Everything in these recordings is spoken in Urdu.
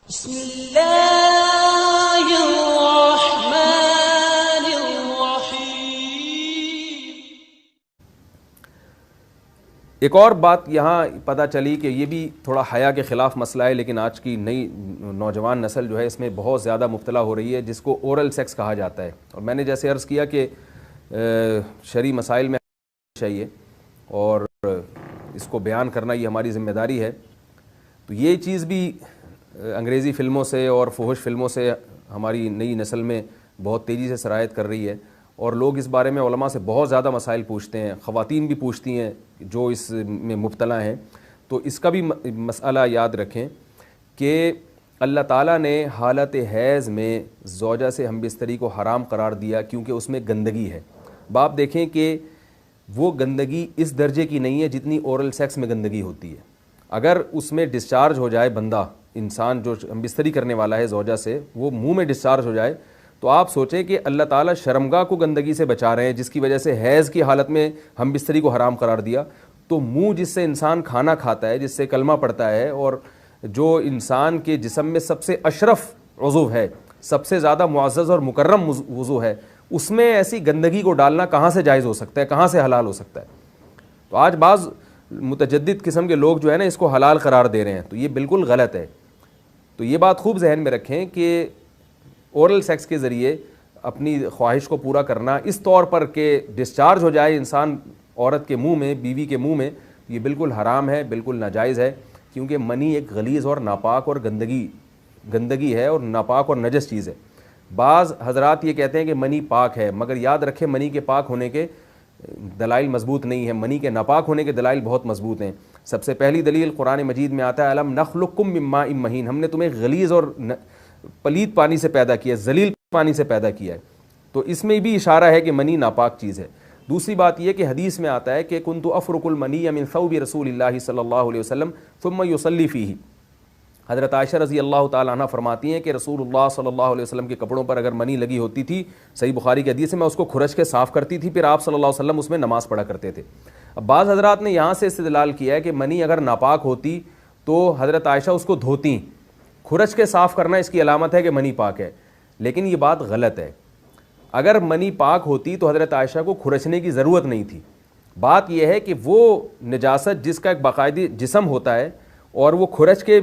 بسم اللہ الرحمن الرحیم۔ ایک اور بات یہاں پتہ چلی کہ یہ بھی تھوڑا حیا کے خلاف مسئلہ ہے، لیکن آج کی نئی نوجوان نسل جو ہے اس میں بہت زیادہ مبتلا ہو رہی ہے، جس کو اورل سیکس کہا جاتا ہے۔ اور میں نے جیسے عرض کیا کہ شرعی مسائل میں چاہیے اور اس کو بیان کرنا یہ ہماری ذمہ داری ہے۔ تو یہ چیز بھی انگریزی فلموں سے اور فحش فلموں سے ہماری نئی نسل میں بہت تیزی سے سرایت کر رہی ہے، اور لوگ اس بارے میں علماء سے بہت زیادہ مسائل پوچھتے ہیں، خواتین بھی پوچھتی ہیں جو اس میں مبتلا ہیں۔ تو اس کا بھی مسئلہ یاد رکھیں کہ اللہ تعالیٰ نے حالت حیض میں زوجہ سے ہم بستری کو حرام قرار دیا کیونکہ اس میں گندگی ہے۔ باپ دیکھیں کہ وہ گندگی اس درجے کی نہیں ہے جتنی اورل سیکس میں گندگی ہوتی ہے۔ اگر اس میں ڈسچارج ہو جائے بندہ، انسان جو ہم بستری کرنے والا ہے زوجہ سے، وہ منہ میں ڈسچارج ہو جائے، تو آپ سوچیں کہ اللہ تعالیٰ شرمگاہ کو گندگی سے بچا رہے ہیں، جس کی وجہ سے حیض کی حالت میں ہم بستری کو حرام قرار دیا۔ تو منہ جس سے انسان کھانا کھاتا ہے، جس سے کلمہ پڑھتا ہے، اور جو انسان کے جسم میں سب سے اشرف عضو ہے، سب سے زیادہ معزز اور مکرم عضو ہے، اس میں ایسی گندگی کو ڈالنا کہاں سے جائز ہو سکتا ہے، کہاں سے حلال ہو سکتا ہے؟ تو آج بعض متجدد قسم کے لوگ جو ہے نا اس کو حلال قرار دے رہے ہیں، تو یہ بالکل غلط ہے۔ تو یہ بات خوب ذہن میں رکھیں کہ اورل سیکس کے ذریعے اپنی خواہش کو پورا کرنا اس طور پر کہ ڈسچارج ہو جائے انسان عورت کے منہ میں، بیوی کے منہ میں، یہ بالکل حرام ہے، بالکل ناجائز ہے، کیونکہ منی ایک غلیظ اور ناپاک اور گندگی ہے اور ناپاک اور نجس چیز ہے۔ بعض حضرات یہ کہتے ہیں کہ منی پاک ہے، مگر یاد رکھیں منی کے پاک ہونے کے دلائل مضبوط نہیں ہیں، منی کے ناپاک ہونے کے دلائل بہت مضبوط ہیں۔ سب سے پہلی دلیل قرآن مجید میں آتا ہے الم نخلقکم من ماء مہین، ہم نے تمہیں غلیظ اور پلید پانی سے پیدا کیا ہے، ذلیل پانی سے پیدا کیا ہے۔ تو اس میں بھی اشارہ ہے کہ منی ناپاک چیز ہے۔ دوسری بات یہ کہ حدیث میں آتا ہے کہ کنت افرک المنی من ثوب رسول اللہ صلی اللہ علیہ وسلم ثم یصلی فیہ۔ حضرت عائشہ رضی اللہ تعالیٰ عنہ فرماتی ہیں کہ رسول اللہ صلی اللہ علیہ وسلم کے کپڑوں پر اگر منی لگی ہوتی تھی، صحیح بخاری کی حدیث ہے، میں اس کو کھرچ کے صاف کرتی تھی، پھر آپ صلی اللہ علیہ وسلم اس میں نماز پڑھا کرتے تھے۔ اب بعض حضرات نے یہاں سے استدلال کیا ہے کہ منی اگر ناپاک ہوتی تو حضرت عائشہ اس کو دھوتیں، کھرچ کے صاف کرنا اس کی علامت ہے کہ منی پاک ہے، لیکن یہ بات غلط ہے۔ اگر منی پاک ہوتی تو حضرت عائشہ کو کھرچنے کی ضرورت نہیں تھی۔ بات یہ ہے کہ وہ نجاست جس کا ایک باقاعدی جسم ہوتا ہے اور وہ کھرچ کے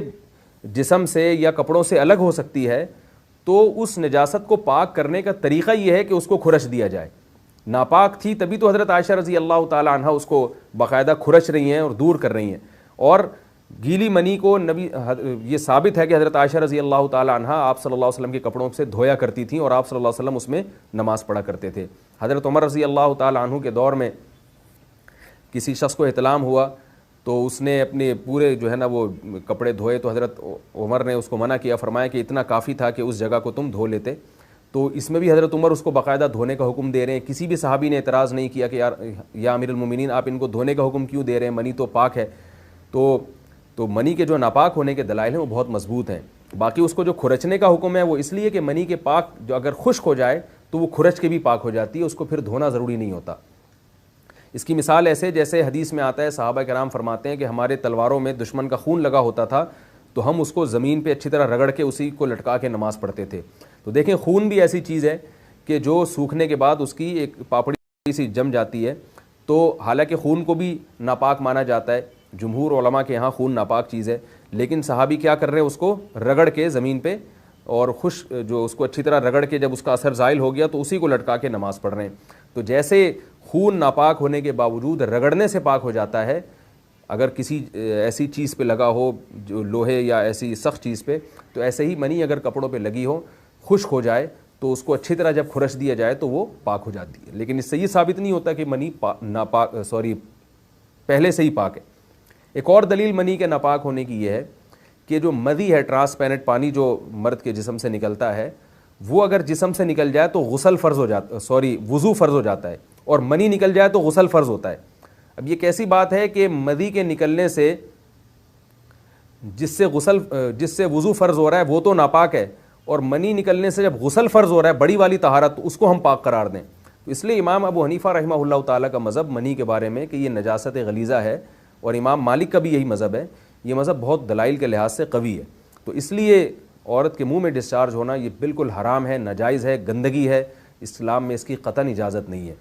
جسم سے یا کپڑوں سے الگ ہو سکتی ہے، تو اس نجاست کو پاک کرنے کا طریقہ یہ ہے کہ اس کو کھرچ دیا جائے۔ ناپاک تھی تبھی تو حضرت عائشہ رضی اللہ تعالیٰ عنہ اس کو باقاعدہ کھرچ رہی ہیں اور دور کر رہی ہیں۔ اور گیلی منی کو یہ ثابت ہے کہ حضرت عائشہ رضی اللہ تعالیٰ عنہ آپ صلی اللہ علیہ وسلم کے کپڑوں سے دھویا کرتی تھیں اور آپ صلی اللہ علیہ وسلم اس میں نماز پڑھا کرتے تھے۔ حضرت عمر رضی اللہ تعالیٰ عنہ کے دور میں کسی شخص کو احتلام ہوا تو اس نے اپنے پورے جو ہے نا وہ کپڑے دھوئے، تو حضرت عمر نے اس کو منع کیا، فرمایا کہ اتنا کافی تھا کہ اس جگہ کو تم دھو لیتے۔ تو اس میں بھی حضرت عمر اس کو باقاعدہ دھونے کا حکم دے رہے ہیں۔ کسی بھی صحابی نے اعتراض نہیں کیا کہ یا امیر المومنین آپ ان کو دھونے کا حکم کیوں دے رہے ہیں، منی تو پاک ہے۔ تو منی کے جو ناپاک ہونے کے دلائل ہیں وہ بہت مضبوط ہیں۔ باقی اس کو جو کھرچنے کا حکم ہے وہ اس لیے کہ منی کے پاک جو اگر خشک ہو جائے تو وہ کھرچ کے بھی پاک ہو جاتی ہے، اس کو پھر دھونا ضروری نہیں ہوتا۔ اس کی مثال ایسے جیسے حدیث میں آتا ہے، صحابہ کرام فرماتے ہیں کہ ہمارے تلواروں میں دشمن کا خون لگا ہوتا تھا تو ہم اس کو زمین پہ اچھی طرح رگڑ کے اسی کو لٹکا کے نماز پڑھتے تھے۔ تو دیکھیں خون بھی ایسی چیز ہے کہ جو سوکھنے کے بعد اس کی ایک پاپڑی سی جم جاتی ہے، تو حالانکہ خون کو بھی ناپاک مانا جاتا ہے، جمہور علماء کے یہاں خون ناپاک چیز ہے، لیکن صحابی کیا کر رہے ہیں، اس کو رگڑ کے زمین پہ اور جو اس کو اچھی طرح رگڑ کے جب اس کا اثر زائل ہو گیا تو اسی کو لٹکا کے نماز پڑھ رہے ہیں۔ تو جیسے خون ناپاک ہونے کے باوجود رگڑنے سے پاک ہو جاتا ہے اگر کسی ایسی چیز پہ لگا ہو جو لوہے یا ایسی سخت چیز پہ، تو ایسے ہی منی اگر کپڑوں پہ لگی ہو، خشک ہو جائے تو اس کو اچھی طرح جب کھرچ دیا جائے تو وہ پاک ہو جاتی ہے۔ لیکن اس سے یہ ثابت نہیں ہوتا کہ منی پہلے سے ہی پاک ہے۔ ایک اور دلیل منی کے ناپاک ہونے کی یہ ہے کہ جو مدی ہے، ٹرانسپیرنٹ پانی جو مرد کے جسم سے نکلتا ہے، وہ اگر جسم سے نکل جائے تو وضو فرض ہو جاتا ہے، اور منی نکل جائے تو غسل فرض ہوتا ہے۔ اب یہ کیسی بات ہے کہ مدی کے نکلنے سے جس سے وضو فرض ہو رہا ہے وہ تو ناپاک ہے، اور منی نکلنے سے جب غسل فرض ہو رہا ہے بڑی والی طہارت، تو اس کو ہم پاک قرار دیں۔ تو اس لیے امام ابو حنیفہ رحمہ اللہ تعالیٰ کا مذہب منی کے بارے میں کہ یہ نجاست غلیظہ ہے، اور امام مالک کا بھی یہی مذہب ہے، یہ مذہب بہت دلائل کے لحاظ سے قوی ہے۔ تو اس لیے عورت کے منہ میں ڈسچارج ہونا یہ بالکل حرام ہے، ناجائز ہے، گندگی ہے، اسلام میں اس کی قطعاً اجازت نہیں ہے۔